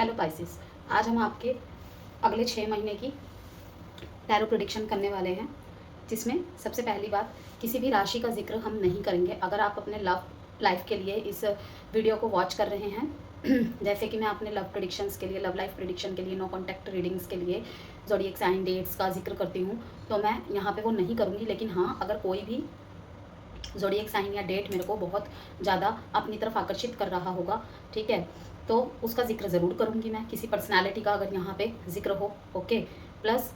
Hello Pisces, आज हम आपके अगले 6 महीने की टैरो प्रेडिक्शन करने वाले हैं, जिसमें सबसे पहली बात, किसी भी राशि का जिक्र हम नहीं करेंगे। अगर आप अपने लव लाइफ के लिए इस वीडियो को वॉच कर रहे हैं जैसे कि मैं अपने लव प्रेडिक्शंस के लिए, लव लाइफ प्रेडिक्शन के लिए, नो कॉन्टैक्ट रीडिंग्स के लिए ज़ोडिएक साइन डेट्स का जिक्र करती हूँ, तो मैं यहाँ पे वो नहीं करूँगी। लेकिन हाँ, अगर कोई भी ज़ोडिएक साइन या डेट मेरे को बहुत ज़्यादा अपनी तरफ आकर्षित कर रहा होगा, ठीक है, तो उसका जिक्र ज़रूर करूँगी मैं। किसी पर्सनालिटी का अगर यहाँ पे जिक्र हो, ओके। प्लस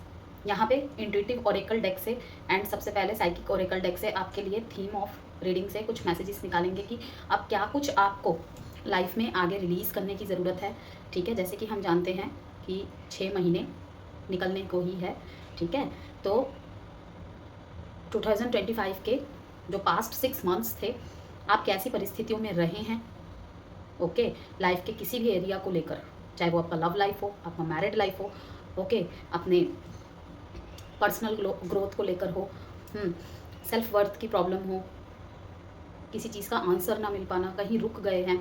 यहाँ पे इंट्यूटिव ओरेकल डेक से एंड सबसे पहले साइकिक ओरेकल डेक से आपके लिए थीम ऑफ रीडिंग से कुछ मैसेजेस निकालेंगे कि अब क्या कुछ आपको लाइफ में आगे रिलीज़ करने की ज़रूरत है, ठीक है। जैसे कि हम जानते हैं कि 6 महीने निकलने को ही है, ठीक है। तो 2025 के जो पास्ट 6 मंथ्स थे, आप कैसी परिस्थितियों में रहे हैं, ओके, लाइफ के किसी भी एरिया को लेकर, चाहे वो आपका लव लाइफ हो, आपका मैरिड लाइफ हो, ओके, अपने पर्सनल ग्रोथ को लेकर हो, सेल्फ वर्थ की प्रॉब्लम हो, किसी चीज़ का आंसर ना मिल पाना, कहीं रुक गए हैं,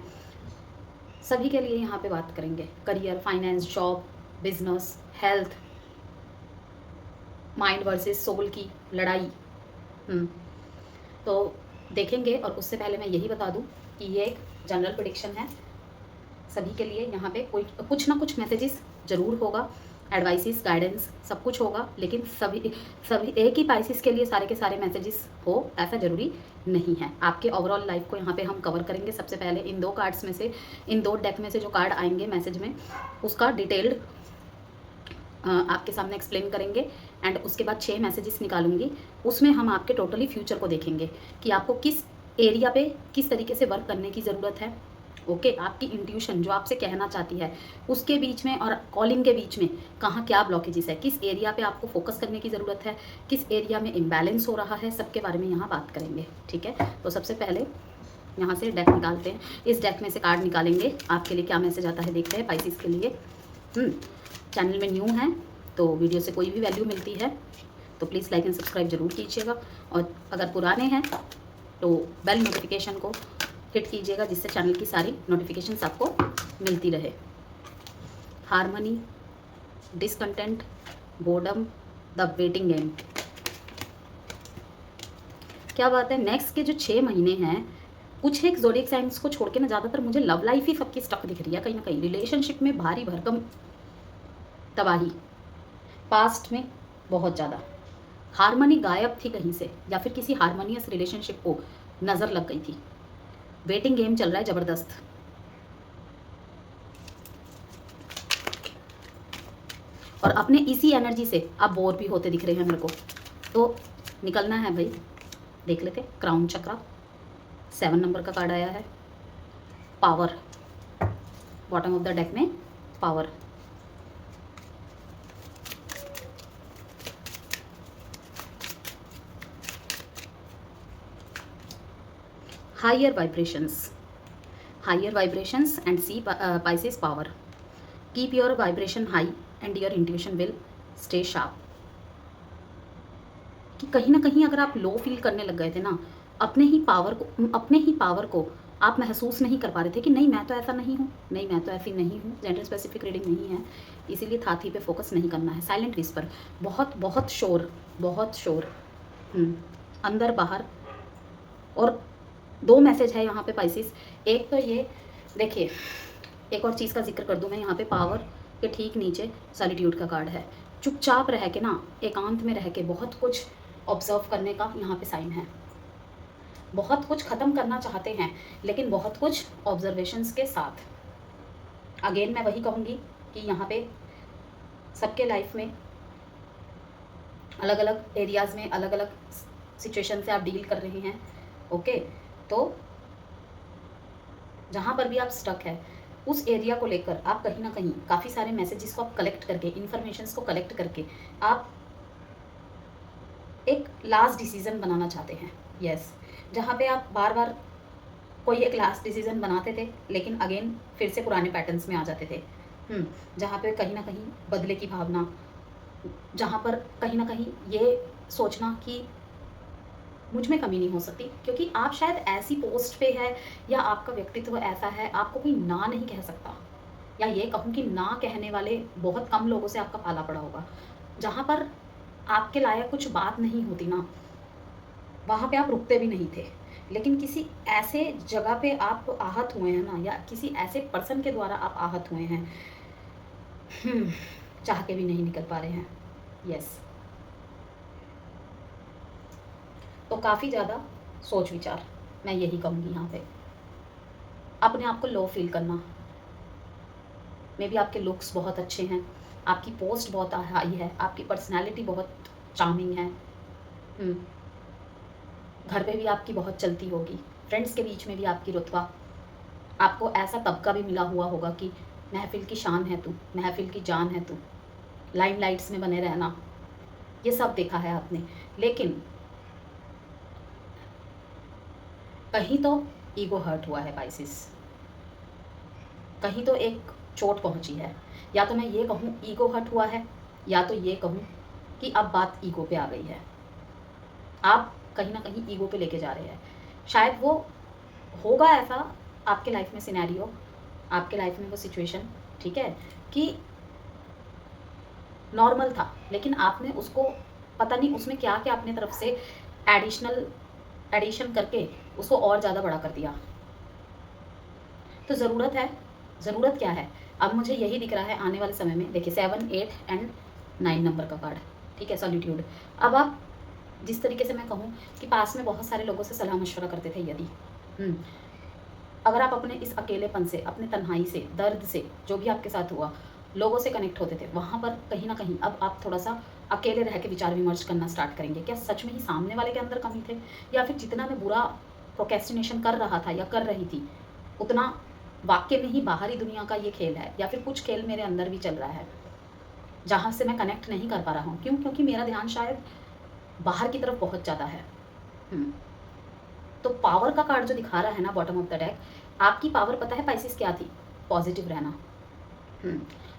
सभी के लिए यहाँ पे बात करेंगे। Career, finance, job, business, health, mind versus soul की लड़ाई, तो देखेंगे। और उससे पहले मैं यही बता दूं कि ये एक जनरल प्रेडिक्शन है सभी के लिए। यहाँ पे कोई कुछ ना कुछ मैसेजेस ज़रूर होगा, एडवाइसेस, गाइडेंस सब कुछ होगा, लेकिन सभी एक ही पाइसिस के लिए सारे के सारे मैसेजेस हो ऐसा ज़रूरी नहीं है। आपके ओवरऑल लाइफ को यहाँ पे हम कवर करेंगे। सबसे पहले इन दो कार्ड्स में से, इन दो डेक में से जो कार्ड आएंगे मैसेज में, उसका डिटेल्ड आपके सामने एक्सप्लेन करेंगे। एंड उसके बाद 6 मैसेजेस निकालूंगी, उसमें हम आपके टोटली फ्यूचर को देखेंगे कि आपको किस एरिया पे किस तरीके से वर्क करने की ज़रूरत है, ओके। आपकी इंट्यूशन जो आपसे कहना चाहती है उसके बीच में और कॉलिंग के बीच में कहाँ क्या ब्लॉकेजेस है, किस एरिया पे आपको फोकस करने की ज़रूरत है, किस एरिया में इम्बैलेंस हो रहा है, सबके बारे में यहाँ बात करेंगे, ठीक है। तो सबसे पहले यहाँ से डेक निकालते हैं। इस डेक में से कार्ड निकालेंगे, आपके लिए क्या मैसेज आता है देखते हैं पाइसिस के लिए। चैनल में न्यू है तो वीडियो से कोई भी वैल्यू मिलती है तो प्लीज़ लाइक एंड सब्सक्राइब जरूर कीजिएगा, और अगर पुराने हैं तो बेल नोटिफिकेशन को हिट कीजिएगा, जिससे चैनल की सारी नोटिफिकेशंस आपको मिलती रहे। Harmony, discontent, boredom, the waiting game. क्या बात है, नेक्स्ट के जो 6 महीने हैं, कुछ एक ज़ोडिएक साइंस को छोड़ के ना ज़्यादातर मुझे लव लाइफ ही सबकी स्टक दिख रही है। कहीं ना कहीं रिलेशनशिप में भारी भरकम तबाही, पास्ट में बहुत ज़्यादा हार्मनी गायब थी कहीं से, या फिर किसी हार्मोनियस रिलेशनशिप को नज़र लग गई थी। वेटिंग गेम चल रहा है ज़बरदस्त। और अपने इसी एनर्जी से आप बोर भी होते दिख रहे हैं मेरे को, तो निकलना है भाई। देख लेते, क्राउन चक्रा, 7 नंबर का कार्ड आया है। Power, bottom of the deck में power. Higher vibrations, higher vibrations and see Pisces power. Keep your vibration high and your intuition will stay sharp. कि कहीं ना कहीं अगर आप लो फील करने लग गए थे ना, अपने ही पावर को आप महसूस नहीं कर पा रहे थे कि नहीं मैं तो ऐसा नहीं हूँ, नहीं मैं तो ऐसी नहीं हूँ, जेंडर स्पेसिफिक रीडिंग नहीं है, इसीलिए थाथी पे फोकस नहीं करना है। साइलेंट विस्पर, बहुत बहुत शोर, बहुत शोर, अंदर बाहर। और 2 मैसेज है यहाँ पे पाइसिस। एक तो ये देखिए, एक और चीज़ का जिक्र कर दूँ मैं यहाँ पे, पावर के ठीक नीचे सॉलिट्यूड का कार्ड है। चुपचाप रह के ना, एकांत में रह के बहुत कुछ ऑब्जर्व करने का यहाँ पे साइन है। बहुत कुछ ख़त्म करना चाहते हैं, लेकिन बहुत कुछ ऑब्जर्वेशंस के साथ। अगेन मैं वही कहूँगी कि यहाँ पे सबके लाइफ में अलग अलग एरियाज़ में अलग अलग सिचुएशन से आप डील कर रहे हैं, ओके। तो जहाँ पर भी आप स्टक है, उस एरिया को लेकर आप कहीं ना कहीं काफ़ी सारे मैसेजेस को आप कलेक्ट करके, इन्फॉर्मेशंस को कलेक्ट करके आप एक लास्ट डिसीज़न बनाना चाहते हैं। यस, जहाँ पे आप बार बार कोई एक लास्ट डिसीज़न बनाते थे, लेकिन अगेन फिर से पुराने पैटर्न्स में आ जाते थे। जहाँ पे कहीं ना कहीं बदले की भावना, जहाँ पर कहीं ना कहीं ये सोचना कि मुझ में कमी नहीं हो सकती, क्योंकि आप शायद ऐसी पोस्ट पे है या आपका व्यक्तित्व ऐसा है, आपको कोई ना नहीं कह सकता। या ये कहूँ कि ना कहने वाले बहुत कम लोगों से आपका पाला पड़ा होगा। जहाँ पर आपके लायक कुछ बात नहीं होती ना, वहाँ पे आप रुकते भी नहीं थे। लेकिन किसी ऐसे जगह पे आप आहत हुए हैं ना, या किसी ऐसे पर्सन के द्वारा आप आहत हुए हैं, चाह के भी नहीं निकल पा रहे हैं। यस, तो काफ़ी ज़्यादा सोच विचार, मैं यही कहूँगी यहाँ पे। अपने आप को लो फील करना, मे बी आपके लुक्स बहुत अच्छे हैं, आपकी पोस्ट बहुत हाई है, आपकी पर्सनैलिटी बहुत चार्मिंग है, घर पे भी आपकी बहुत चलती होगी, फ्रेंड्स के बीच में भी आपकी रुतबा, आपको ऐसा तबका भी मिला हुआ होगा कि महफिल की शान है तू, महफिल की जान है तू, लाइमलाइट्स में बने रहना, ये सब देखा है आपने। लेकिन कहीं तो ईगो हर्ट हुआ है पाइसिस, कहीं तो एक चोट पहुंची है। या तो मैं ये कहूँ ईगो हर्ट हुआ है, या तो ये कहूँ कि अब बात ईगो पे आ गई है, आप कहीं ना कहीं ईगो पे लेके जा रहे हैं। शायद वो होगा ऐसा आपके लाइफ में सिनेरियो, आपके लाइफ में वो सिचुएशन, ठीक है, कि नॉर्मल था, लेकिन आपने उसको पता नहीं उसमें क्या क्या अपने तरफ से एडिशन करके उसको और ज़्यादा बड़ा कर दिया। तो ज़रूरत क्या है? अब मुझे यही दिख रहा है आने वाले समय में, देखिए 7, 8 एंड 9 नंबर का कार्ड, ठीक है, सॉलिट्यूड। अब आप जिस तरीके से मैं कहूँ कि पास में बहुत सारे लोगों से सलाह मशवरा करते थे, यदि अगर आप अपने इस अकेलेपन से, अपने तन्हाई से, दर्द से, जो भी आपके साथ हुआ, लोगों से कनेक्ट होते थे, वहाँ पर कहीं ना कहीं अब आप थोड़ा सा अकेले रह के विचार विमर्श करना स्टार्ट करेंगे। क्या सच में ही सामने वाले के अंदर कमी थे, या फिर जितना मैं बुरा प्रोकेस्टिनेशन कर रहा था या कर रही थी, उतना वाक्य में ही बाहरी दुनिया का ये खेल है, या फिर कुछ खेल मेरे अंदर भी चल रहा है जहाँ से मैं कनेक्ट नहीं कर पा रहा हूँ। क्यों? क्योंकि मेरा ध्यान शायद बाहर की तरफ बहुत ज़्यादा है। तो पावर का कार्ड जो दिखा रहा है ना बॉटम ऑफ द डेक, आपकी पावर पता है पाइसिस क्या थी? पॉजिटिव रहना,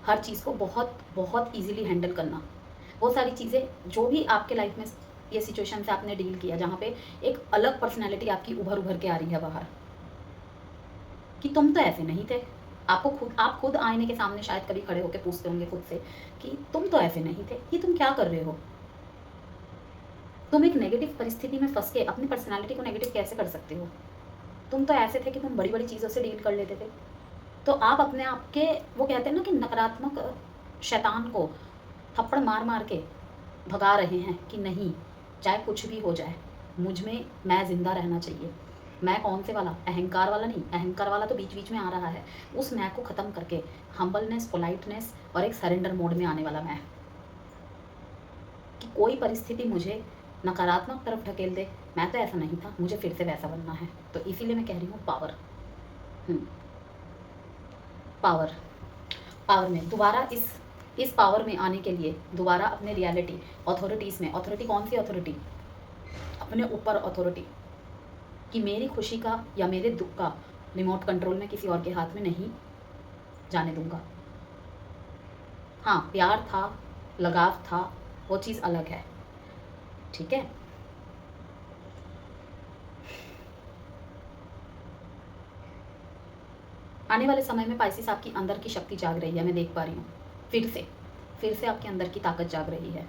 हर चीज़ को बहुत बहुत ईजिली हैंडल करना। वो सारी चीज़ें जो भी आपके लाइफ में ये सिचुएशन से आपने डील किया, जहाँ पे एक अलग पर्सनैलिटी आपकी उभर के आ रही है बाहर, कि तुम तो ऐसे नहीं थे। आप खुद आईने के सामने शायद कभी खड़े होकर पूछते होंगे खुद से कि तुम तो ऐसे नहीं थे, ये तुम क्या कर रहे हो? तुम एक नेगेटिव परिस्थिति में फंस के अपनी पर्सनालिटी को नेगेटिव कैसे कर सकते हो? तुम तो ऐसे थे कि तुम बड़ी बड़ी चीज़ों से डील कर लेते थे। तो आप अपने आप के, वो कहते हैं ना कि नकारात्मक शैतान को थप्पड़ मार मार के भगा रहे हैं कि नहीं, चाहे कुछ भी हो जाए, मुझ में मैं ज़िंदा रहना चाहिए। मैं कौन से वाला? अहंकार वाला नहीं, अहंकार वाला तो बीच बीच में आ रहा है। उस मैं को ख़त्म करके हम्बलनेस, पोलाइटनेस और एक सरेंडर मोड में आने वाला मैं, कि कोई परिस्थिति मुझे नकारात्मक तरफ ढकेल दे, मैं तो ऐसा नहीं था, मुझे फिर से वैसा बनना है। तो इसीलिए मैं कह रही हूँ पावर। पावर में दोबारा इस पावर में आने के लिए दोबारा अपने रियलिटी अथॉरिटीज़ में, अथॉरिटी कौन सी अथॉरिटी? अपने ऊपर अथॉरिटी, कि मेरी खुशी का या मेरे दुख का रिमोट कंट्रोल में किसी और के हाथ में नहीं जाने दूंगा। हाँ, प्यार था, लगाव था, वो चीज़ अलग है, ठीक है। आने वाले समय में पाइसिस आपकी अंदर की शक्ति जाग रही है, मैं देख पा रही हूँ। फिर से आपके अंदर की ताकत जाग रही है,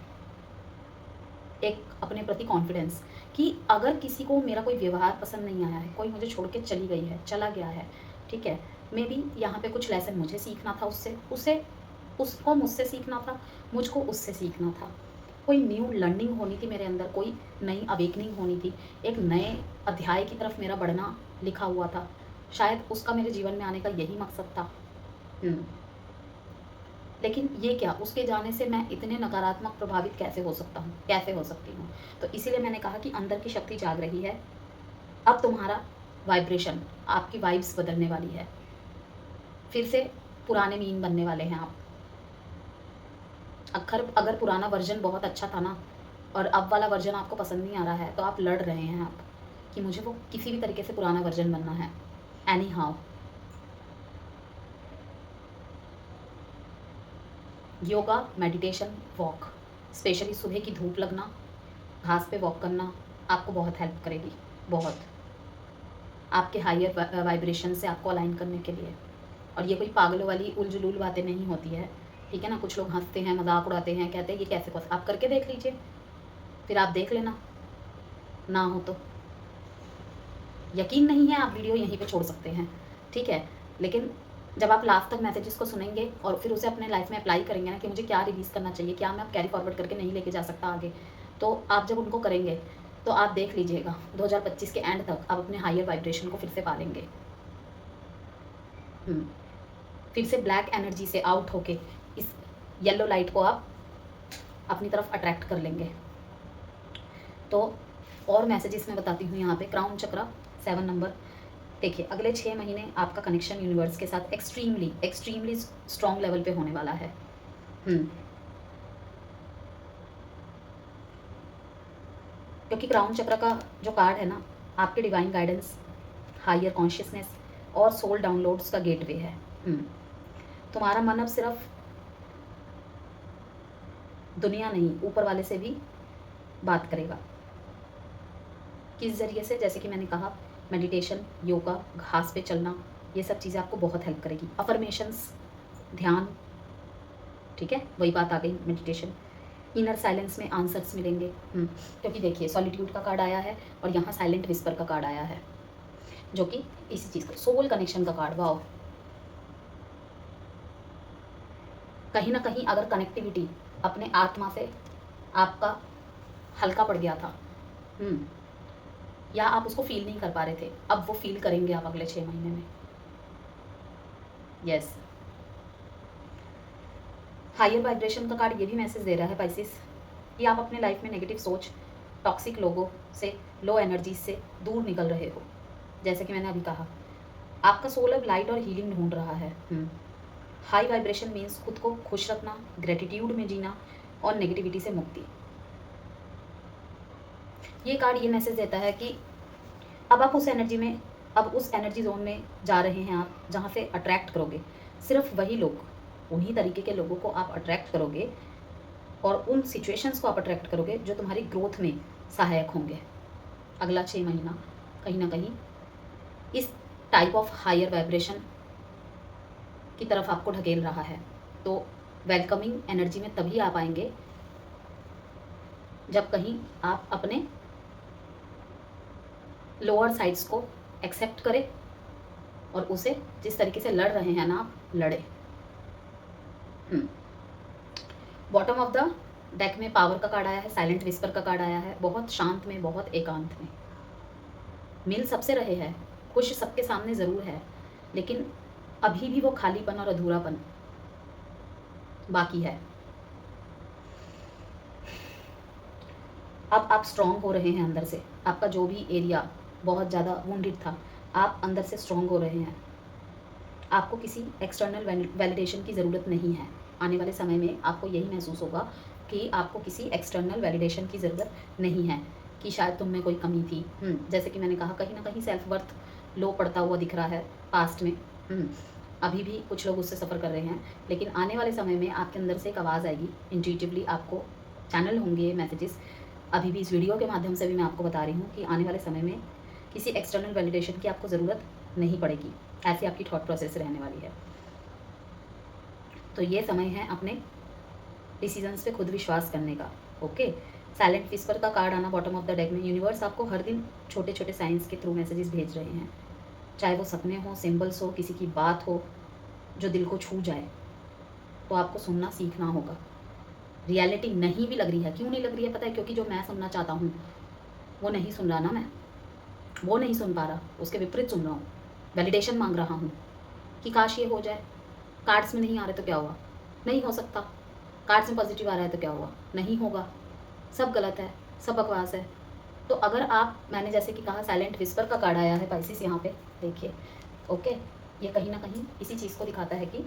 एक अपने प्रति कॉन्फिडेंस, कि अगर किसी को मेरा कोई व्यवहार पसंद नहीं आया है, कोई मुझे छोड़ के चली गई है, चला गया है, ठीक है, मे बी यहाँ पे कुछ लेसन मुझे सीखना था उसको मुझसे सीखना था, मुझको उससे सीखना था, कोई न्यू लर्निंग होनी थी मेरे अंदर, कोई नई अवेकनिंग होनी थी, एक नए अध्याय की तरफ मेरा बढ़ना लिखा हुआ था। शायद उसका मेरे जीवन में आने का यही मकसद था। लेकिन ये क्या, उसके जाने से मैं इतने नकारात्मक प्रभावित कैसे हो सकती हूँ? तो इसीलिए मैंने कहा कि अंदर की शक्ति जाग रही है। अब तुम्हारा वाइब्रेशन, आपकी वाइब्स बदलने वाली है, फिर से पुराने मीन बनने वाले हैं आप। अगर पुराना वर्जन बहुत अच्छा था ना, और अब वाला वर्जन आपको पसंद नहीं आ रहा है, तो आप लड़ रहे हैं आप कि मुझे वो किसी भी तरीके से पुराना वर्जन बनना है, any how. Yoga, meditation, walk, specially सुबह की धूप लगना, घास पे वॉक करना आपको बहुत हेल्प करेगी, बहुत, आपके हायर वाइब्रेशन से आपको अलाइन करने के लिए। और ये कोई पागलों वाली उलझुलूल बातें नहीं होती है, ठीक है ना। कुछ लोग हंसते हैं, मजाक उड़ाते हैं, कहते हैं ये कैसे पॉसिबल, आप करके देख लीजिए, फिर आप देख लेना, ना हो तो यकीन नहीं है आप वीडियो यहीं पे छोड़ सकते हैं, ठीक है। लेकिन जब आप लास्ट तक मैसेजेस को सुनेंगे और फिर उसे अपने लाइफ में अप्लाई करेंगे ना कि मुझे क्या रिलीज़ करना चाहिए, क्या मैं अब कैरी फॉरवर्ड करके नहीं लेके जा सकता आगे, तो आप जब उनको करेंगे तो आप देख लीजिएगा 2025 के एंड तक आप अपने हायर वाइब्रेशन को फिर से पा लेंगे। फिर से ब्लैक एनर्जी से आउट होके इस येलो लाइट को आप अपनी तरफ अट्रैक्ट कर लेंगे। तो और मैसेजेस मैं बताती हूँ यहाँ पे। क्राउन चक्रा 7 नंबर, देखिए अगले 6 महीने आपका कनेक्शन यूनिवर्स के साथ एक्सट्रीमली एक्सट्रीमली स्ट्रॉन्ग लेवल पे होने वाला है। क्योंकि क्राउन चक्र का जो कार्ड है ना, आपके डिवाइन गाइडेंस, हायर कॉन्शियसनेस और सोल डाउनलोड्स का गेटवे है। तुम्हारा मन अब सिर्फ दुनिया नहीं, ऊपर वाले से भी बात करेगा। किस ज़रिए से? जैसे कि मैंने कहा, मेडिटेशन, योगा, घास पे चलना, ये सब चीज़ें आपको बहुत हेल्प करेगी। अफर्मेशंस, ध्यान, ठीक है, वही बात आ गई, मेडिटेशन। इनर साइलेंस में आंसर्स मिलेंगे। क्योंकि देखिए सॉलिट्यूड का कार्ड आया है और यहाँ साइलेंट विस्पर का कार्ड आया है, जो कि इसी चीज़ का सोल कनेक्शन का कार्ड। वाओ, कहीं ना कहीं अगर कनेक्टिविटी अपने आत्मा से आपका हल्का पड़ गया था, या आप उसको फील नहीं कर पा रहे थे, अब वो फील करेंगे आप अगले 6 महीने में। यस, हायर वाइब्रेशन का कार्ड ये भी मैसेज दे रहा है पाइसिस कि आप अपने लाइफ में नेगेटिव सोच, टॉक्सिक लोगों से, लो एनर्जीज से दूर निकल रहे हो। जैसे कि मैंने अभी कहा, आपका सोल अब लाइट और हीलिंग ढूंढ रहा है। हाई वाइब्रेशन मीन्स खुद को खुश रखना, ग्रेटिट्यूड में जीना और नेगेटिविटी से मुक्ति। ये कार्ड ये मैसेज देता है कि अब आप उस एनर्जी में, अब उस एनर्जी जोन में जा रहे हैं आप, जहाँ से अट्रैक्ट करोगे सिर्फ वही लोग, उन्हीं तरीके के लोगों को आप अट्रैक्ट करोगे और उन सिचुएशंस को आप अट्रैक्ट करोगे जो तुम्हारी ग्रोथ में सहायक होंगे। अगला 6 महीना कहीं ना कहीं इस टाइप ऑफ हायर वाइब्रेशन की तरफ आपको ढकेल रहा है। तो वेलकमिंग एनर्जी में तभी आप आएंगे जब कहीं आप अपने लोअर साइड्स को एक्सेप्ट करें और उसे जिस तरीके से लड़ रहे हैं ना आप, लड़े। बॉटम ऑफ द डेक में पावर का कार्ड आया है, साइलेंट विस्पर का कार्ड आया है। बहुत शांत में, बहुत एकांत में मिल सबसे रहे हैं, खुश सबके सामने ज़रूर है, लेकिन अभी भी वो खालीपन और अधूरापन बाकी है। अब आप स्ट्रॉन्ग हो रहे हैं अंदर से। आपका जो भी एरिया बहुत ज़्यादा वुंडेड था, आप अंदर से स्ट्रॉन्ग हो रहे हैं। आपको किसी एक्सटर्नल वैलिडेशन की ज़रूरत नहीं है। आने वाले समय में आपको यही महसूस होगा कि आपको किसी एक्सटर्नल वैलिडेशन की ज़रूरत नहीं है कि शायद तुम में कोई कमी थी। जैसे कि मैंने कहा, कहीं ना कहीं सेल्फ वर्थ लो पड़ता हुआ दिख रहा है पास्ट में। अभी भी कुछ लोग उससे सफ़र कर रहे हैं, लेकिन आने वाले समय में आपके अंदर से एक आवाज़ आएगी, इंट्यूटिवली आपको चैनल होंगे मैसेजेस। अभी भी इस वीडियो के माध्यम से भी मैं आपको बता रही हूँ कि आने वाले समय में किसी एक्सटर्नल वैलिडेशन की आपको ज़रूरत नहीं पड़ेगी। ऐसी आपकी थॉट प्रोसेस रहने वाली है। तो ये समय है अपने डिसीजंस पे खुद विश्वास करने का। ओके, साइलेंट विस्पर का कार्ड आना बॉटम ऑफ द डेक में। यूनिवर्स आपको हर दिन छोटे छोटे साइंस के थ्रू मैसेजेस भेज रहे हैं, चाहे वो सपने हो, सिंबल्स हो, किसी की बात हो जो दिल को छू जाए, तो आपको सुनना सीखना होगा। रियलिटी नहीं भी लग रही है, क्यों नहीं लग रही है पता है? क्योंकि जो मैं सुनना चाहता हूँ वो नहीं सुन रहा ना, मैं वो नहीं सुन पा रहा, उसके विपरीत सुन रहा हूँ। वैलिडेशन मांग रहा हूँ कि काश ये हो जाए। कार्ड्स में नहीं आ रहे तो क्या हुआ? नहीं हो सकता। कार्ड्स में पॉजिटिव आ रहा है तो क्या हुआ? नहीं होगा। सब गलत है, सब बकवास है। तो अगर आप, मैंने जैसे कि कहा, साइलेंट विस्पर का कार्ड आया है पाइसिस यहाँ पे, देखिए। ओके, ये कहीं ना कहीं इसी चीज़ को दिखाता है कि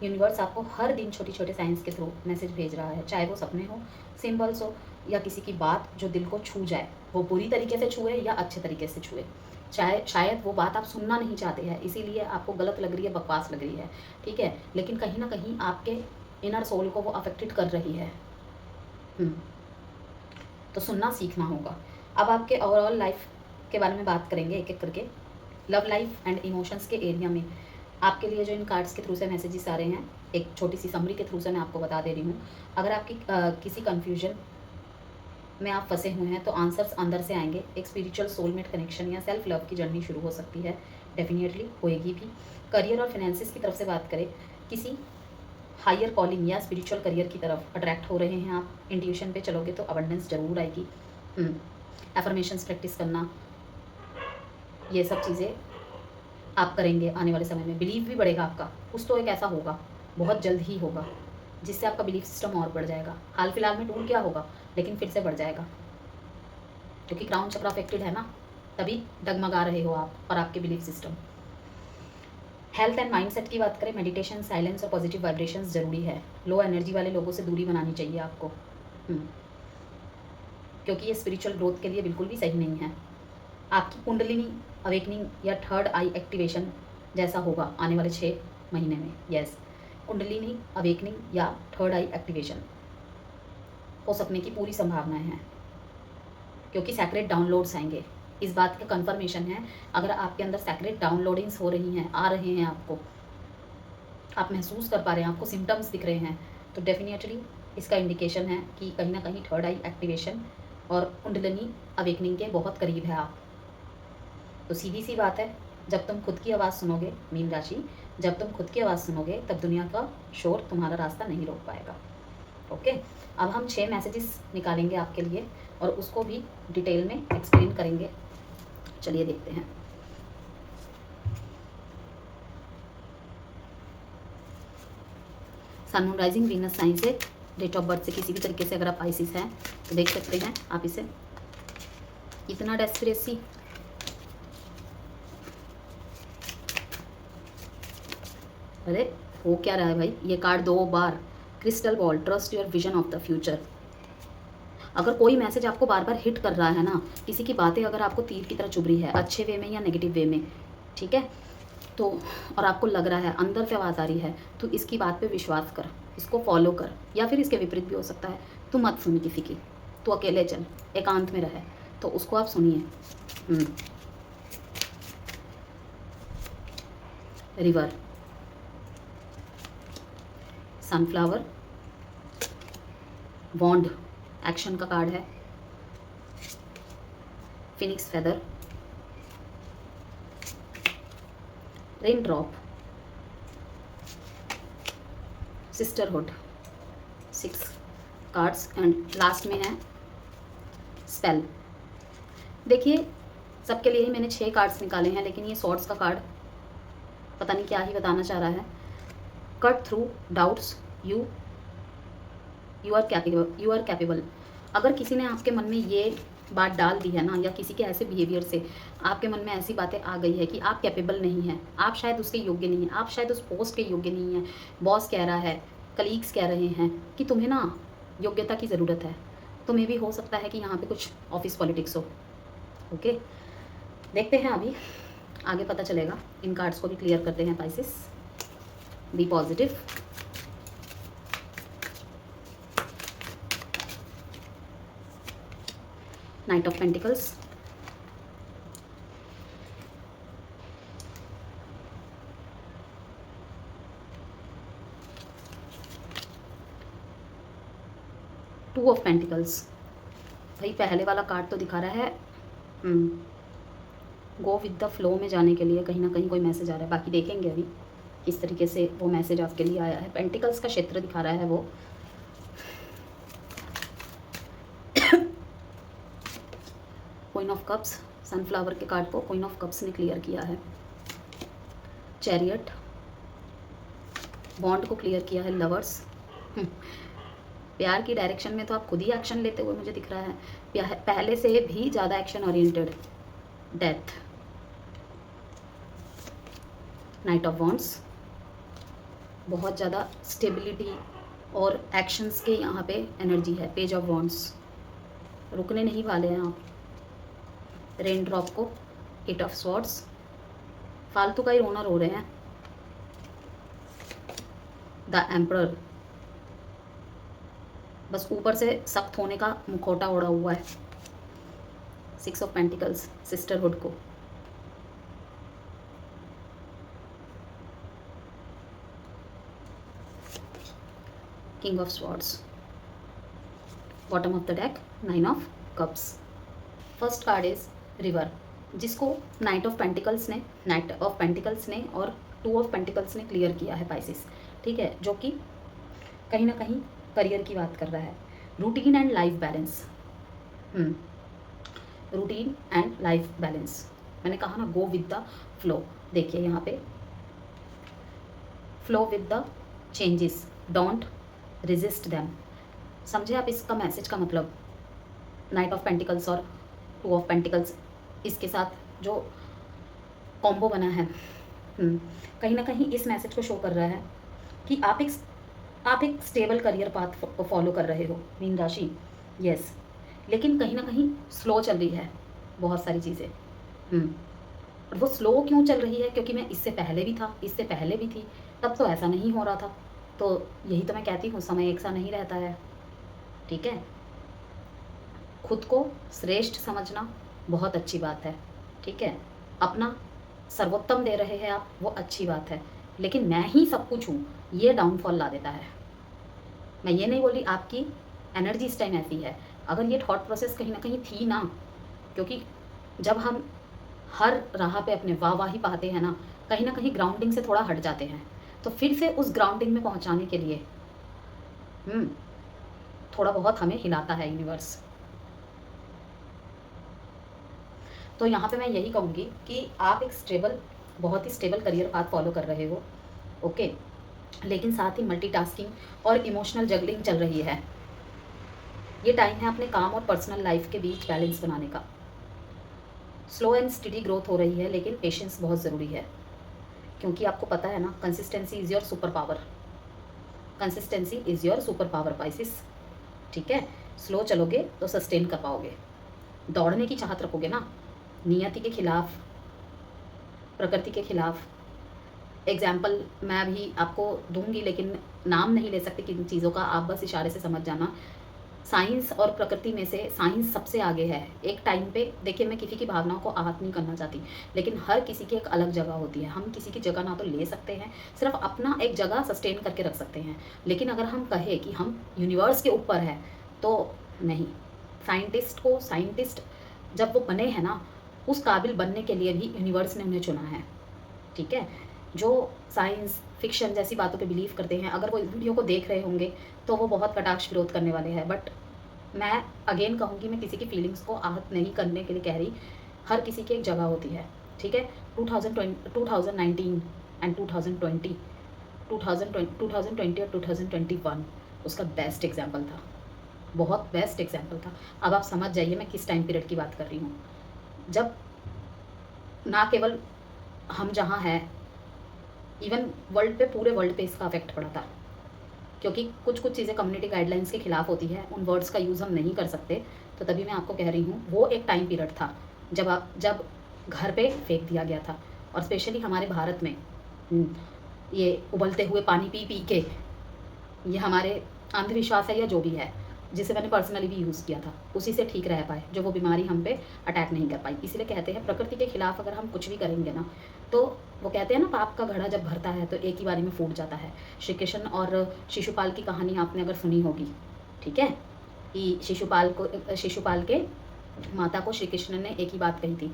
यूनिवर्स आपको हर दिन छोटे छोटे साइंस के थ्रू मैसेज भेज रहा है, चाहे वो सपने हो, सिंबल्स हो, या किसी की बात जो दिल को छू जाए, वो बुरी तरीके से छुए या अच्छे तरीके से छुए। चाहे शायद वो बात आप सुनना नहीं चाहते हैं, इसीलिए आपको गलत लग रही है, बकवास लग रही है, ठीक है, लेकिन कहीं ना कहीं आपके इनर सोल को वो अफेक्टेड कर रही है। तो सुनना सीखना होगा। अब आपके ओवरऑल लाइफ के बारे में बात करेंगे एक एक करके। लव लाइफ एंड इमोशंस के एरिया में आपके लिए जो इन कार्ड्स के थ्रू से मैसेजेस आ रहे हैं, एक छोटी सी समरी के थ्रू से मैं आपको बता दे रही हूँ। अगर आपकी किसी कन्फ्यूजन में आप फंसे हुए हैं तो आंसर्स अंदर से आएंगे। एक स्पिरिचुअल सोलमेट कनेक्शन या सेल्फ लव की जर्नी शुरू हो सकती है, डेफिनेटली होएगी भी। करियर और फाइनेंसिस की तरफ से बात करें, किसी हायर कॉलिंग या स्पिरिचुअल करियर की तरफ अट्रैक्ट हो रहे हैं आप, इंट्यूशन पे चलोगे तो अबंडेंस जरूर आएगी। एफर्मेशंस प्रैक्टिस करना, ये सब चीज़ें आप करेंगे आने वाले समय में। बिलीव भी बढ़ेगा आपका, कुछ तो एक ऐसा होगा, बहुत जल्द ही होगा, जिससे आपका बिलीफ सिस्टम और बढ़ जाएगा। हाल फिलहाल में टूट गया होगा, लेकिन फिर से बढ़ जाएगा, क्योंकि क्राउन चक्र अफेक्टेड है ना, तभी डगमगा रहे हो आप और आपके belief system. Health and mindset की बात करें, मेडिटेशन, साइलेंस और पॉजिटिव वाइब्रेशंस ज़रूरी है। लो एनर्जी वाले लोगों से दूरी बनानी चाहिए आपको, क्योंकि ये स्पिरिचुअल ग्रोथ के लिए बिल्कुल भी सही नहीं है। आपकी कुंडलिनी अवेकनिंग या थर्ड आई एक्टिवेशन जैसा होगा आने वाले 6 महीने में। यस, कुंडलिनी अवेकनिंग या थर्ड आई एक्टिवेशन हो सकने की पूरी संभावनाएं हैं, क्योंकि सैक्रेड डाउनलोड्स आएंगे। इस बात का कंफर्मेशन है, अगर आपके अंदर सैक्रेड डाउनलोडिंग्स हो रही हैं, आ रहे हैं, आपको आप महसूस कर पा रहे हैं, आपको सिम्टम्स दिख रहे हैं, तो डेफिनेटली इसका इंडिकेशन है कि कहीं ना कहीं थर्ड आई एक्टिवेशन और कुंडलिनी अवेकनिंग के बहुत करीब है आप। तो सीधी सी बात है, जब तुम खुद की आवाज़ सुनोगे, मीन राशि, जब तुम खुद की आवाज़ सुनोगे तब दुनिया का शोर तुम्हारा रास्ता नहीं रोक पाएगा। ओके, अब हम 6 मैसेजेस निकालेंगे आपके लिए और उसको भी डिटेल में एक्सप्लेन करेंगे। चलिए देखते हैं। सन, मून, राइजिंग, वीनस साइन से, डेट ऑफ बर्थ से किसी भी तरीके से अगर आप आईसीस हैं तो देख सकते हैं आप इसे। इतना डेस्परेसी, अरे हो क्या रहा है भाई, ये card 2 bar, crystal ball, trust your vision of the future. अगर कोई मैसेज आपको बार बार हिट कर रहा है ना, किसी की बातें अगर आपको तीर की तरह चुभ रही है, अच्छे वे में या नेगेटिव वे में, ठीक है, तो और आपको लग रहा है, अंदर से आवाज़ आ रही है, तो इसकी बात पे विश्वास कर, इसको फॉलो कर, या फिर इसके विपरीत भी हो सकता है। तू मत सुनी किसी की, तू अकेले चल, एकांत में रहे, तो उसको आप सुनिए। रिवर, सनफ्लावर, वॉन्ड एक्शन का कार्ड है, Phoenix feather, rain drop, sisterhood, 6 cards and last में है स्पेल। देखिए, सबके लिए ही मैंने 6 कार्ड्स निकाले हैं, लेकिन ये सॉर्ड्स का कार्ड पता नहीं क्या ही बताना चाह रहा है। Cut through doubts, you are capable. अगर किसी ने आपके मन में ये बात डाल दी है ना, या किसी के ऐसे बिहेवियर से आपके मन में ऐसी बातें आ गई है कि आप कैपेबल नहीं हैं, आप शायद उसके योग्य नहीं हैं, आप शायद उस पोस्ट के योग्य नहीं हैं, बॉस कह रहा है, कलीग्स कह रहे हैं कि तुम्हें ना योग्यता की ज़रूरत है, तो मे भी हो सकता है कि यहाँ पे कुछ ऑफिस पॉलिटिक्स हो। ओके, देखते हैं अभी आगे पता चलेगा। इन कार्ड्स को भी क्लियर करते हैं Pisces. Be positive, knight of pentacles, two of pentacles. भाई पहले वाला कार्ड तो दिखा रहा है गो विद द फ्लो में जाने के लिए कहीं ना कहीं कोई मैसेज आ रहा है। बाकी देखेंगे अभी किस तरीके से वो मैसेज आपके लिए आया है। पेंटिकल्स का क्षेत्र दिखा रहा है वो। क्वीन ऑफ कप्स, सनफ्लावर के कार्ड को क्वीन ऑफ कप्स ने क्लियर किया है। चैरियट, बॉन्ड को क्लियर किया है। लवर्स, प्यार की डायरेक्शन में तो आप खुद ही एक्शन लेते हुए मुझे दिख रहा है, पहले से भी ज़्यादा action oriented. Death, night of wands, बहुत ज़्यादा स्टेबिलिटी और एक्शंस के यहाँ पे एनर्जी है। पेज ऑफ वॉन्ड्स, रुकने नहीं वाले हैं आप। रेन ड्रॉप को 8 ऑफ स्वॉर्ड्स, फालतू का ही रोना रो रहे हैं। द एम्परर, बस ऊपर से सख्त होने का मुखौटा ओढ़ा हुआ है। 6 ऑफ पेंटिकल्स, सिस्टरहुड को। King of swords, bottom of the deck 9 of cups. First card is river, जिसको नाइट ऑफ पेंटिकल्स ने और 2 ऑफ पेंटिकल्स ने क्लियर किया है पाइसिस, ठीक है, जो कि कहीं ना कहीं करियर की बात कर रहा है। Routine and life balance, routine and life balance, मैंने कहा ना गो विद द फ्लो। देखिए यहाँ पे flow with the changes, don't resist them. समझे आप इसका मैसेज का मतलब? नाइट ऑफ पेंटिकल्स और 2 ऑफ पेंटिकल्स, इसके साथ जो कॉम्बो बना है, कहीं ना कहीं इस मैसेज को शो कर रहा है कि आप एक स्टेबल करियर पाथ फॉलो कर रहे हो मीन राशि, यस, लेकिन कहीं ना कहीं स्लो चल रही है बहुत सारी चीज़ें। और वो स्लो क्यों चल रही है? क्योंकि मैं इससे पहले भी थी, तब तो ऐसा नहीं हो रहा था। तो यही तो मैं कहती हूँ, समय एक सा नहीं रहता है, ठीक है। खुद को श्रेष्ठ समझना बहुत अच्छी बात है, ठीक है, अपना सर्वोत्तम दे रहे हैं आप, वो अच्छी बात है, लेकिन मैं ही सब कुछ हूँ, ये डाउनफॉल ला देता है। मैं ये नहीं बोली आपकी एनर्जी इस टाइम ऐसी है, अगर ये थॉट प्रोसेस कहीं ना कहीं थी ना, क्योंकि जब हम हर राह पे अपने वाह ही पाते हैं ना कहीं ग्राउंडिंग से थोड़ा हट जाते हैं, तो फिर से उस ग्राउंडिंग में पहुंचाने के लिए थोड़ा बहुत हमें हिलाता है यूनिवर्स। तो यहाँ पे मैं यही कहूँगी कि आप एक बहुत ही स्टेबल करियर पाथ फॉलो कर रहे हो, ओके, लेकिन साथ ही मल्टीटास्किंग और इमोशनल जगलिंग चल रही है। ये टाइम है अपने काम और पर्सनल लाइफ के बीच बैलेंस बनाने का। स्लो एंड स्टडी ग्रोथ हो रही है, लेकिन पेशेंस बहुत ज़रूरी है, क्योंकि आपको पता है ना, consistency is your super power, consistency is your super power Pisces, ठीक है। स्लो चलोगे तो सस्टेन कर पाओगे, दौड़ने की चाहत रखोगे ना, नियति के खिलाफ, प्रकृति के खिलाफ। एग्जाम्पल मैं अभी आपको दूंगी, लेकिन नाम नहीं ले सकते किन चीज़ों का, आप बस इशारे से समझ जाना। साइंस और प्रकृति में से साइंस सबसे आगे है। एक टाइम पे देखिए, मैं किसी की भावनाओं को आहत नहीं करना चाहती, लेकिन हर किसी की एक अलग जगह होती है। हम किसी की जगह ना तो ले सकते हैं, सिर्फ अपना एक जगह सस्टेन करके रख सकते हैं, लेकिन अगर हम कहें कि हम यूनिवर्स के ऊपर है तो नहीं। साइंटिस्ट जब वो बने हैं ना, उस काबिल बनने के लिए भी यूनिवर्स ने उन्हें चुना है, ठीक है। जो साइंस फिक्शन जैसी बातों पे बिलीव करते हैं, अगर वो इस वीडियो को देख रहे होंगे तो वो बहुत कटाक्ष विरोध करने वाले हैं, बट मैं अगेन कहूँगी, मैं किसी की फीलिंग्स को आहत नहीं करने के लिए कह रही, हर किसी की एक जगह होती है, ठीक है। 2019 एंड 2020 और 2021 उसका बेस्ट एग्जाम्पल था, बहुत बेस्ट एग्जाम्पल था। अब आप समझ जाइए मैं किस टाइम पीरियड की बात कर रही हूँ, जब ना केवल हम जहाँ हैं, इवन पूरे वर्ल्ड पे इसका अफेक्ट पड़ा था, क्योंकि कुछ चीज़ें कम्युनिटी गाइडलाइंस के खिलाफ होती है, उन वर्ड्स का यूज़ हम नहीं कर सकते। तो तभी मैं आपको कह रही हूँ, वो एक टाइम पीरियड था जब घर पे फेंक दिया गया था, और स्पेशली हमारे भारत में ये उबलते हुए पानी पी के, ये हमारे अंधविश्वास है या जो भी है, जिसे मैंने पर्सनली भी यूज़ किया था, उसी से ठीक रह पाए, जो वो बीमारी हम पे अटैक नहीं कर पाई। इसीलिए कहते हैं प्रकृति के खिलाफ अगर हम कुछ भी करेंगे ना, तो वो कहते हैं ना, पाप का घड़ा जब भरता है तो एक ही बारी में फूट जाता है। श्री कृष्ण और शिशुपाल की कहानी आपने अगर सुनी होगी, ठीक है, कि शिशुपाल के माता को श्री कृष्ण ने एक ही बात कही थी।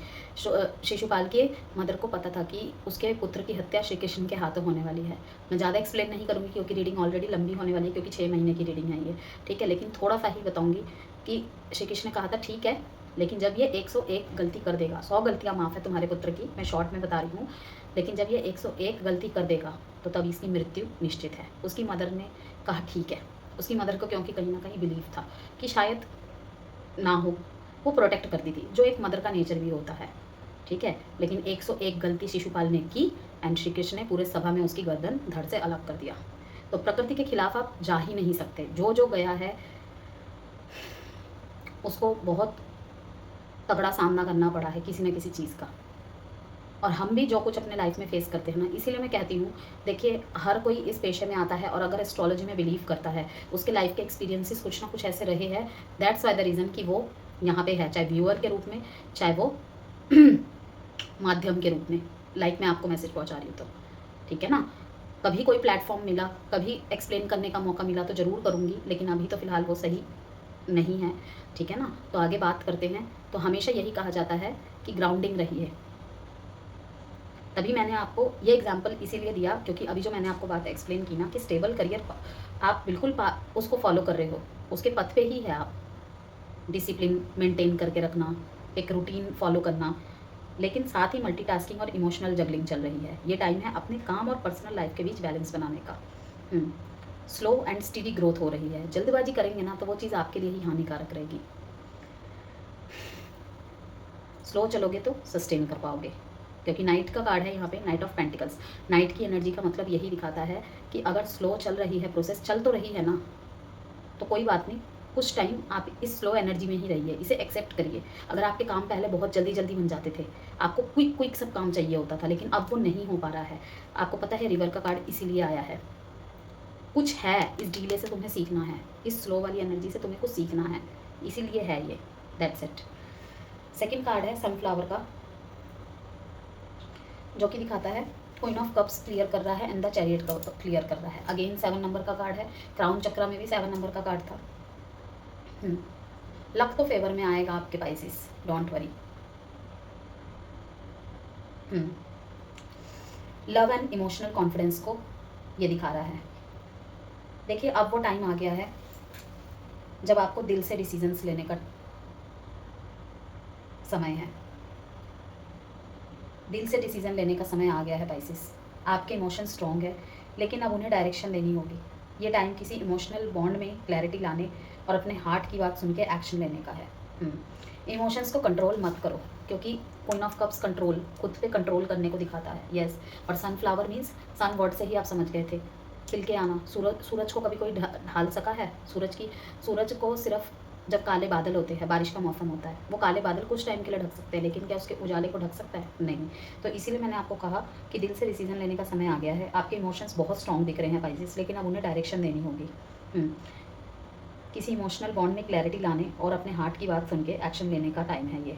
शिशुपाल के मदर को पता था कि उसके पुत्र की हत्या श्री कृष्ण के हाथों होने वाली है। मैं ज़्यादा एक्सप्लेन नहीं करूँगी, क्योंकि रीडिंग ऑलरेडी लंबी होने वाली है, क्योंकि 6 महीने की रीडिंग है ये, ठीक है, लेकिन थोड़ा सा ही बताऊँगी कि श्री कृष्ण ने कहा था, ठीक है, लेकिन जब ये 101 गलती कर देगा, 100 गलतियाँ माफ़ है तुम्हारे पुत्र की, मैं शॉर्ट में बता रही हूँ, लेकिन जब ये 101 गलती कर देगा तो तब इसकी मृत्यु निश्चित है। उसकी मदर ने कहा ठीक है, उसकी मदर को क्योंकि कहीं ना कहीं बिलीव था कि शायद ना हो, वो प्रोटेक्ट करती थी, जो एक मदर का नेचर भी होता है, ठीक है। लेकिन 101 गलती शिशुपाल ने की, एंड श्री कृष्ण ने पूरे सभा में उसकी गर्दन धड़ से अलग कर दिया। तो प्रकृति के खिलाफ आप जा ही नहीं सकते। जो गया है उसको बहुत तगड़ा सामना करना पड़ा है किसी न किसी चीज़ का, और हम भी जो कुछ अपने लाइफ में फेस करते हैं ना, इसीलिए मैं कहती हूँ, देखिए हर कोई इस पेशे में आता है, और अगर एस्ट्रोलॉजी में बिलीव करता है, उसके लाइफ के एक्सपीरियंसेस कुछ ना कुछ ऐसे रहे हैं, दैट्स वाई द रीज़न कि वो यहाँ पे है, चाहे व्यूअर के रूप में, चाहे वो माध्यम के रूप में, लाइक मैं आपको मैसेज पहुँचा रही हूँ तो, ठीक है ना। कभी कोई प्लेटफॉर्म मिला, कभी एक्सप्लेन करने का मौका मिला तो ज़रूर करूँगी, लेकिन अभी तो फ़िलहाल वो सही नहीं है, ठीक है ना। तो आगे बात करते हैं। तो हमेशा यही कहा जाता है कि ग्राउंडिंग रहिए। तभी मैंने आपको ये एग्जांपल इसीलिए दिया क्योंकि अभी जो मैंने आपको बात एक्सप्लेन की ना कि स्टेबल करियर आप बिल्कुल उसको फॉलो कर रहे हो, उसके पथ पे ही है आप। डिसिप्लिन मेंटेन करके रखना, एक रूटीन फॉलो करना, लेकिन साथ ही मल्टीटास्किंग और इमोशनल जगलिंग चल रही है। ये टाइम है अपने काम और पर्सनल लाइफ के बीच बैलेंस बनाने का। स्लो एंड स्टीडी ग्रोथ हो रही है। जल्दबाजी करेंगे ना तो वो चीज़ आपके लिए ही हानिकारक रहेगी। स्लो चलोगे तो सस्टेन कर पाओगे, क्योंकि नाइट का कार्ड है यहाँ पे, नाइट ऑफ पेंटिकल्स। नाइट की एनर्जी का मतलब यही दिखाता है कि अगर स्लो चल रही है, प्रोसेस चल तो रही है ना, तो कोई बात नहीं, कुछ टाइम आप इस स्लो एनर्जी में ही रहिए, इसे एक्सेप्ट करिए। अगर आपके काम पहले बहुत जल्दी जल्दी बन जाते थे, आपको क्विक क्विक सब काम चाहिए होता था, लेकिन अब वो नहीं हो पा रहा है। आपको पता है रिवर का कार्ड इसीलिए आया है, कुछ है इस डीले से तुम्हें सीखना है, इस स्लो वाली एनर्जी से तुम्हें कुछ सीखना है, इसीलिए है ये। That's it. सेकेंड कार्ड है सनफ्लावर का, जो कि दिखाता है क्वीन ऑफ कप्स क्लियर कर रहा है एंड द चैरियट का क्लियर कर रहा है। अगेन 7 नंबर का कार्ड है। क्राउन चक्रा में भी 7 नंबर का कार्ड था। लक तो फेवर में आएगा आपके Pisces, don't worry. Love and emotional confidence को ये दिखा रहा है। देखिए अब वो टाइम आ गया है जब आपको दिल से डिसीजंस लेने का समय है। दिल से डिसीजन लेने का समय आ गया है पाइसेस। आपके इमोशन स्ट्रॉन्ग है, लेकिन अब उन्हें डायरेक्शन देनी होगी। ये टाइम किसी इमोशनल बॉन्ड में क्लैरिटी लाने और अपने हार्ट की बात सुन के एक्शन लेने का है। इमोशंस को कंट्रोल मत करो, क्योंकि क्वीन ऑफ कप्स कंट्रोल, खुद पे कंट्रोल करने को दिखाता है। यस, और सनफ्लावर मीन्स सन वर्ड से ही आप समझ गए थे, खिल के आना। सूरज को कभी कोई ढाल सका है? सूरज को सिर्फ जब काले बादल होते हैं, बारिश का मौसम होता है, वो काले बादल कुछ टाइम के लिए ढक सकते हैं, लेकिन क्या उसके उजाले को ढक सकता है? नहीं। तो इसीलिए मैंने आपको कहा कि दिल से डिसीजन लेने का समय आ गया है। आपके इमोशंस बहुत स्ट्रॉन्ग दिख रहे हैं पाइसेस, लेकिन अब उन्हें डायरेक्शन देनी होगी। किसी इमोशनल बॉन्ड में क्लैरिटी लाने और अपने हार्ट की बात सुन के एक्शन लेने का टाइम है ये।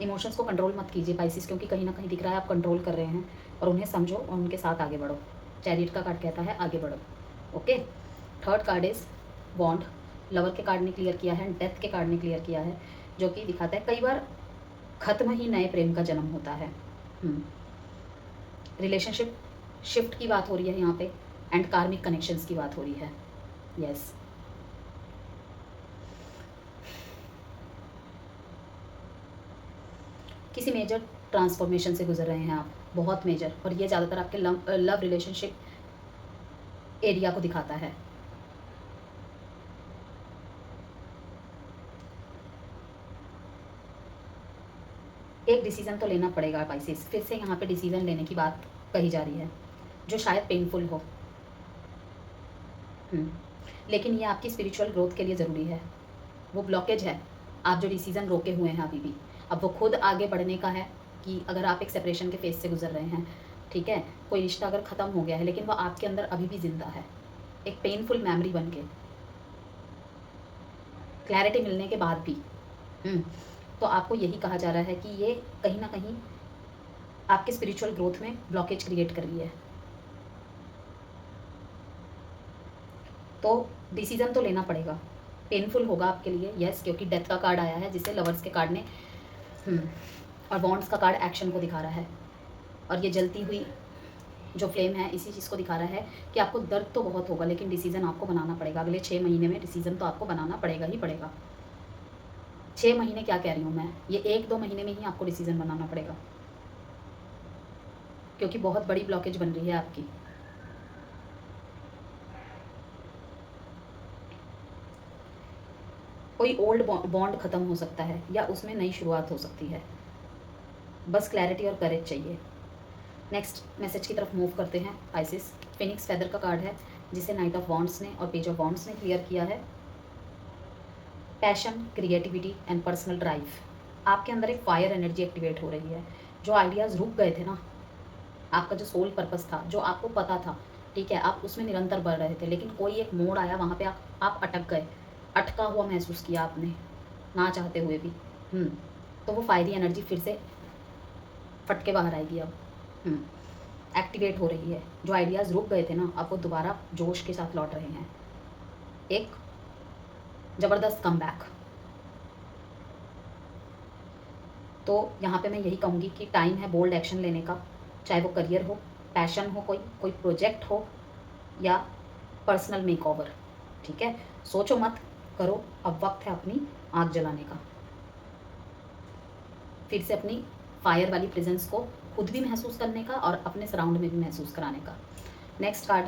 इमोशंस को कंट्रोल मत कीजिए पाइसेस, क्योंकि कहीं ना कहीं दिख रहा है आप कंट्रोल कर रहे हैं, और उन्हें समझो और उनके साथ आगे बढ़ो। चैरियट का कार्ड कहता है आगे बढ़ो। Okay. Third card is bond. Lover के कार्ड ने क्लियर किया है, डेथ के कार्ड ने क्लियर किया है, जो कि दिखाता है कई बार खत्म ही नए प्रेम का जन्म होता है। रिलेशनशिप शिफ्ट की बात हो रही है यहाँ पे, एंड कार्मिक कनेक्शंस की बात हो रही है। यस। किसी मेजर ट्रांसफॉर्मेशन से गुजर रहे हैं आप, बहुत मेजर, और ये ज़्यादातर आपके लव रिलेशनशिप एरिया को दिखाता है। एक डिसीजन तो लेना पड़ेगा पाइसेस, फिर से यहाँ पे डिसीजन लेने की बात कही जा रही है, जो शायद पेनफुल हो। लेकिन ये आपकी स्पिरिचुअल ग्रोथ के लिए ज़रूरी है। वो ब्लॉकेज है, आप जो डिसीज़न रोके हुए हैं अभी भी, अब वो खुद आगे बढ़ने का है। कि अगर आप एक सेपरेशन के फेज से गुजर रहे हैं, ठीक है, कोई रिश्ता अगर ख़त्म हो गया है, लेकिन वो आपके अंदर अभी भी ज़िंदा है, एक पेनफुल मेमोरी बन के, क्लैरिटी मिलने के बाद भी। तो आपको यही कहा जा रहा है कि ये कहीं ना कहीं आपके स्पिरिचुअल ग्रोथ में ब्लॉकेज क्रिएट कर रही है। तो डिसीजन तो लेना पड़ेगा, पेनफुल होगा आपके लिए। यस, क्योंकि डेथ का कार्ड आया है, जिसे लवर्स के कार्ड ने और बॉन्ड्स का कार्ड एक्शन को दिखा रहा है, और ये जलती हुई जो फ्लेम है इसी चीज़ को दिखा रहा है कि आपको दर्द तो बहुत होगा, लेकिन डिसीजन आपको बनाना पड़ेगा। अगले 6 महीने में डिसीजन तो आपको बनाना पड़ेगा ही पड़ेगा। 6 महीने क्या कह रही हूँ मैं, ये 1-2 महीने में ही आपको डिसीजन बनाना पड़ेगा, क्योंकि बहुत बड़ी ब्लॉकेज बन रही है आपकी। कोई ओल्ड बॉन्ड ख़त्म हो सकता है, या उसमें नई शुरुआत हो सकती है। बस क्लैरिटी और करेज चाहिए। नेक्स्ट मैसेज की तरफ मूव करते हैं पाइसेस। फिनिक्स फेदर का कार्ड है, जिसे नाइट ऑफ वॉन्ड्स ने और पेज ऑफ वॉन्ड्स ने क्लियर किया है। Passion, creativity and personal drive. आपके अंदर एक फायर एनर्जी एक्टिवेट हो रही है। जो आइडियाज़ रुक गए थे ना, आपका जो सोल पर्पस था, जो आपको पता था, ठीक है, आप उसमें निरंतर बढ़ रहे थे, लेकिन कोई एक मोड़ आया, वहाँ पे आप अटक गए, अटका हुआ महसूस किया आपने, ना चाहते हुए भी। तो वो फायरी एनर्जी फिर से फट के बाहर आएगी अब। एक्टिवेट हो रही है। जो आइडियाज़ रुक गए थे ना, अब वो दोबारा जोश के साथ लौट रहे हैं। एक ज़बरदस्त कमबैक। तो यहाँ पे मैं यही कहूँगी कि टाइम है बोल्ड एक्शन लेने का, चाहे वो करियर हो, पैशन हो, कोई प्रोजेक्ट हो या पर्सनल मेकओवर। ठीक है, सोचो मत, करो। अब वक्त है अपनी आग जलाने का, फिर से अपनी फायर वाली प्रेजेंस को खुद भी महसूस करने का और अपने सराउंड में भी महसूस कराने का। नेक्स्ट कार्ड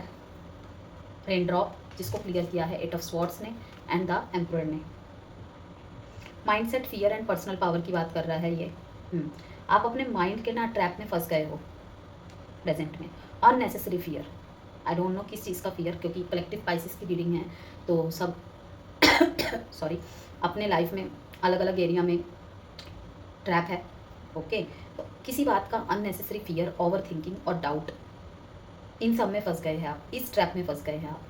रेन ड्रॉप, जिसको क्लियर किया है 8 ऑफ स्वॉर्ड्स ने एंड द एम्परर ने। Mindset, fear and personal power की बात कर रहा है ये। आप अपने माइंड के ना ट्रैप में फंस गए हो प्रेजेंट में, unnecessary fear. I don't know किस चीज़ का फियर, क्योंकि कलेक्टिव पाइसिस की रीडिंग है तो सब सॉरी अपने लाइफ में अलग अलग एरिया में ट्रैप है। ओके, तो किसी बात का अननेसेसरी फियर, ओवर थिंकिंग और डाउट, इन सब में फंस गए हैं आप, इस ट्रैप में फंस गए हैं आप।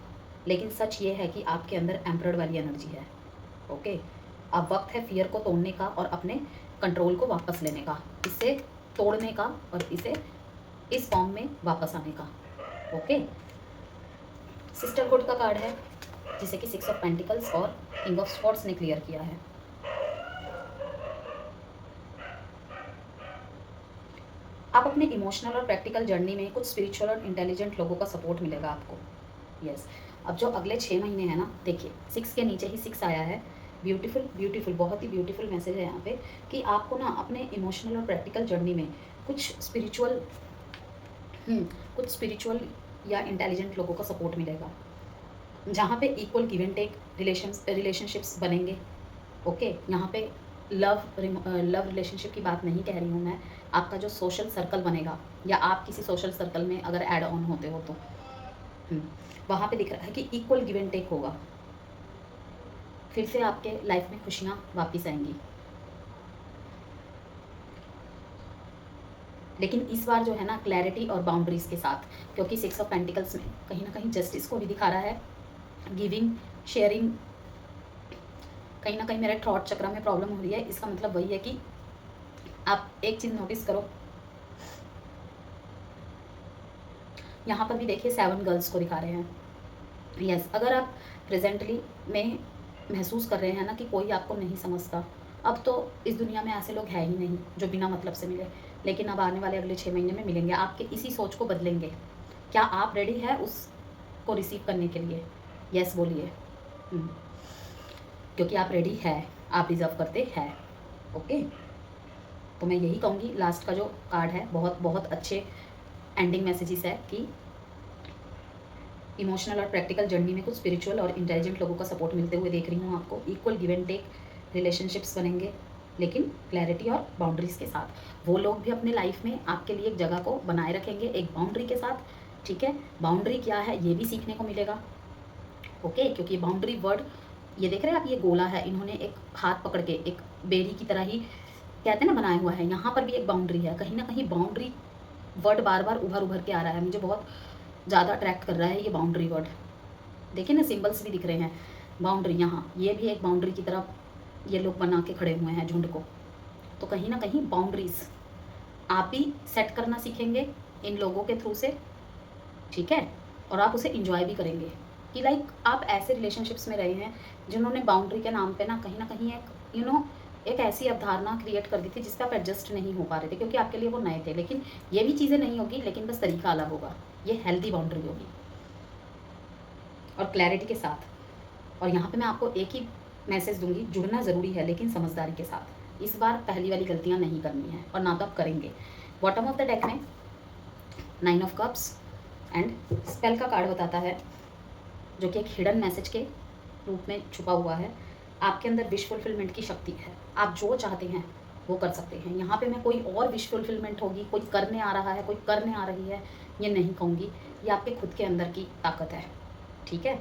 लेकिन सच ये है कि आपके अंदर एम्परर वाली एनर्जी है। ओके, अब वक्त है फियर को तोड़ने का और अपने कंट्रोल को वापस लेने का, इसे तोड़ने का और इसे इस फॉर्म में वापस आने का। ओके, सिस्टरहुड का कार्ड है, जिसे कि 6 ऑफ पेंटिकल्स और किंग ऑफ स्वॉर्ड्स ने क्लियर किया है। आप अपने इमोशनल और प्रैक्टिकल जर्नी में कुछ स्पिरिचुअल और इंटेलिजेंट लोगों का सपोर्ट मिलेगा आपको। यस, अब जो अगले 6 महीने हैं ना, देखिए 6 के नीचे ही 6 आया है। ब्यूटीफुल ब्यूटीफुल, बहुत ही ब्यूटीफुल मैसेज है यहाँ पे कि आपको ना अपने इमोशनल और प्रैक्टिकल जर्नी में कुछ स्पिरिचुअल या इंटेलिजेंट लोगों का सपोर्ट मिलेगा, जहाँ पे equal give and take relationships बनेंगे। ओके, यहाँ पे लव रिलेशनशिप की बात नहीं कह रही हूँ मैं, आपका जो सोशल सर्कल बनेगा या आप किसी सोशल सर्कल में अगर ऐड ऑन होते हो तो वहाँ पे दिख रहा है कि इक्वल गिव एंड टेक होगा। फिर से आपके लाइफ में खुशियाँ वापस आएंगी। लेकिन इस बार जो है ना, क्लैरिटी और बाउंड्रीज के साथ, क्योंकि 6 ऑफ पेंटिकल्स में कहीं ना कहीं जस्टिस को भी दिखा रहा है, गिविंग, शेयरिंग। कहीं ना कहीं मेरे थॉट चक्र में प्रॉब्लम हो रही है, इसका मतलब वही है कि आप एक चीज़ नोटिस करो, यहाँ पर भी देखिए 7 गर्ल्स को दिखा रहे हैं। यस, अगर आप प्रेजेंटली में महसूस कर रहे हैं ना कि कोई आपको नहीं समझता, अब तो इस दुनिया में ऐसे लोग हैं ही नहीं जो बिना मतलब से मिले, लेकिन अब आने वाले अगले 6 महीने में मिलेंगे, आपके इसी सोच को बदलेंगे। क्या आप रेडी है उसको रिसीव करने के लिए? यस बोलिए, क्योंकि आप रेडी है, आप डिज़र्व करते हैं। ओके, तो मैं यही कहूँगी, लास्ट का जो कार्ड है बहुत बहुत अच्छे एंडिंग मैसेजेस है कि इमोशनल और प्रैक्टिकल जर्नी में कुछ स्पिरिचुअल और इंटेलिजेंट लोगों का सपोर्ट मिलते हुए देख रही हूँ आपको। Equal give and take relationships बनेंगे, लेकिन क्लैरिटी और बाउंड्रीज के साथ। वो लोग भी अपने लाइफ में आपके लिए एक जगह को बनाए रखेंगे एक बाउंड्री के साथ। ठीक है, बाउंड्री क्या है ये भी सीखने को मिलेगा। ओके, क्योंकि बाउंड्री वर्ड, ये देख रहे हैं आप, ये गोला है, इन्होंने एक हाथ पकड़ के एक बेरी की तरह ही कहते हैं ना बनाया हुआ है। यहाँ पर भी एक बाउंड्री है, कहीं ना कहीं बाउंड्री वर्ड बार बार उभर के आ रहा है, मुझे बहुत ज़्यादा अट्रैक्ट कर रहा है ये बाउंड्री वर्ड। देखिए ना, सिंबल्स भी दिख रहे हैं बाउंड्री, यहाँ ये भी एक बाउंड्री की तरह ये लोग बना के खड़े हुए हैं झुंड को। तो कहीं ना कहीं बाउंड्रीज आप भी सेट करना सीखेंगे इन लोगों के थ्रू से। ठीक है, और आप उसे इंजॉय भी करेंगे कि लाइक आप ऐसे रिलेशनशिप्स में रहे हैं जिन्होंने बाउंड्री के नाम पे ना कहीं एक एक ऐसी अवधारणा क्रिएट कर दी थी जिससे आप एडजस्ट नहीं हो पा रहे थे, क्योंकि आपके लिए वो नए थे। लेकिन ये भी चीज़ें नहीं होगी, लेकिन बस तरीका अलग होगा। ये हेल्दी बाउंड्री होगी और क्लैरिटी के साथ। और यहाँ पे मैं आपको एक ही मैसेज दूंगी, जुड़ना ज़रूरी है लेकिन समझदारी के साथ। इस बार पहली वाली गलतियाँ नहीं करनी है, और ना तो आप करेंगे। बॉटम ऑफ द डेक में 9 ऑफ कप्स एंड स्पेल का कार्ड बताता है, जो कि एक हिडन मैसेज के रूप में छुपा हुआ है। आपके अंदर विश फुलफिलमेंट की शक्ति है, आप जो चाहते हैं वो कर सकते हैं। यहाँ पे मैं कोई और विश फुलफिलमेंट होगी, कोई करने आ रहा है, कोई करने आ रही है, ये नहीं कहूँगी। ये आपके खुद के अंदर की ताकत है। ठीक है,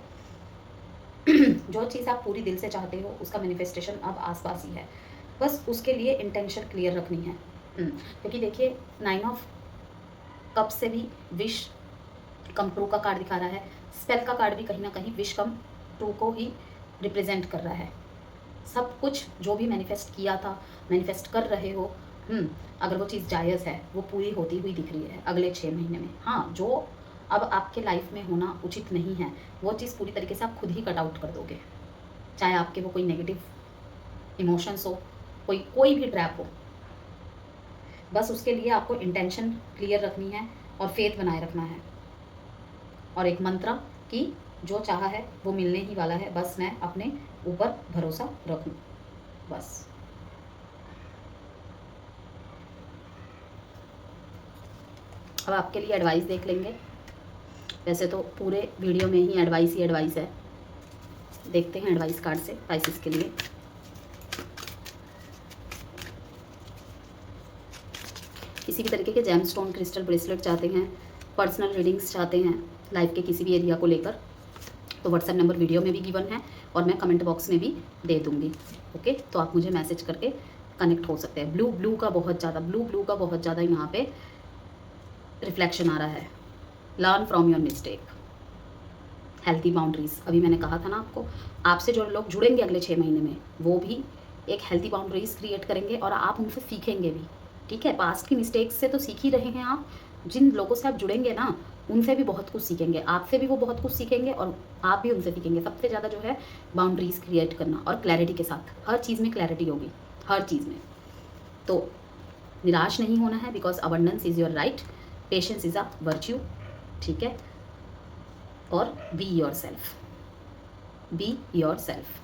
जो चीज़ आप पूरी दिल से चाहते हो उसका मैनिफेस्टेशन अब आसपास ही है, बस उसके लिए इंटेंशन क्लियर रखनी है। क्योंकि देखिए 9 ऑफ कप से भी विश कम ट्रू का कार्ड दिखा रहा है, स्पेल का कार्ड भी कहीं ना कहीं विश कम ट्रू को ही रिप्रेजेंट कर रहा है। सब कुछ जो भी मैनिफेस्ट किया था, मैनिफेस्ट कर रहे हो, अगर वो चीज़ जायज़ है, वो पूरी होती हुई दिख रही है अगले 6 महीने में। हाँ, जो अब आपके लाइफ में होना उचित नहीं है, वो चीज़ पूरी तरीके से आप खुद ही कट आउट कर दोगे। चाहे आपके वो कोई नेगेटिव इमोशंस हो, कोई भी ट्रैप हो। बस उसके लिए आपको इंटेंशन क्लियर रखनी है और फेथ बनाए रखना है, और एक मंत्र कि जो चाहा है वो मिलने ही वाला है, बस मैं अपने ऊपर भरोसा रखूं, बस। अब आपके लिए एडवाइस देख लेंगे। वैसे तो पूरे वीडियो में ही एडवाइस है। देखते हैं एडवाइस कार्ड से स्पाइसेस के लिए। किसी भी तरीके के जेमस्टोन, क्रिस्टल ब्रेसलेट चाहते हैं, पर्सनल रीडिंग्स चाहते हैं लाइफ के किसी भी एरिया को लेकर, तो व्हाट्सएप नंबर वीडियो में भी गिवन है और मैं कमेंट बॉक्स में भी दे दूँगी। ओके, तो आप मुझे मैसेज करके कनेक्ट हो सकते हैं। ब्लू का बहुत ज़्यादा यहाँ पे रिफ्लेक्शन आ रहा है। Learn from your mistake, healthy boundaries. अभी मैंने कहा था ना आपको, आपसे जो लोग जुड़ेंगे अगले 6 महीने में, वो भी एक हेल्थी बाउंड्रीज क्रिएट करेंगे और आप उनसे सीखेंगे भी। ठीक है, पास्ट की मिस्टेक्स से तो सीख ही रहे हैं आप। जिन लोगों से आप जुड़ेंगे ना, उनसे भी बहुत कुछ सीखेंगे, आपसे भी वो बहुत कुछ सीखेंगे और आप भी उनसे सीखेंगे। सबसे ज़्यादा जो है बाउंड्रीज क्रिएट करना, और क्लैरिटी के साथ। हर चीज़ में क्लैरिटी होगी, हर चीज़ में। तो निराश नहीं होना है, because abundance is your right, patience is a virtue. ठीक है, और be your self, be your self.